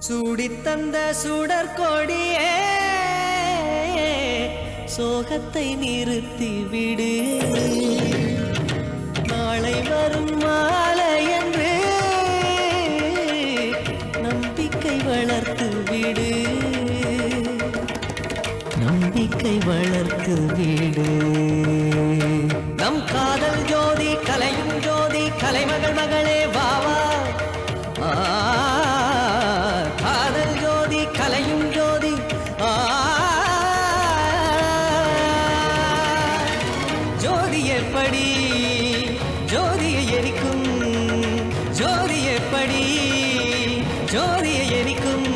சூடித்தந்த சுடற்கொடியே சோகத்தை நிறுத்தி விடு. நாளை வரும் மாலை என்று நம்பிக்கை வளர்த்து விடு. நம்பிக்கை வளர்த்து விடு. நம் காதல் ஜோதி கலையும் ஜோதி கலைமகள் மகளே வாவா. காதல் ஜோதி கலையும் ஜோதி ஜோதி எப்படி ஜோதியை எரிக்கும். ஜோதி எப்படி ஜோதியை எரிக்கும்.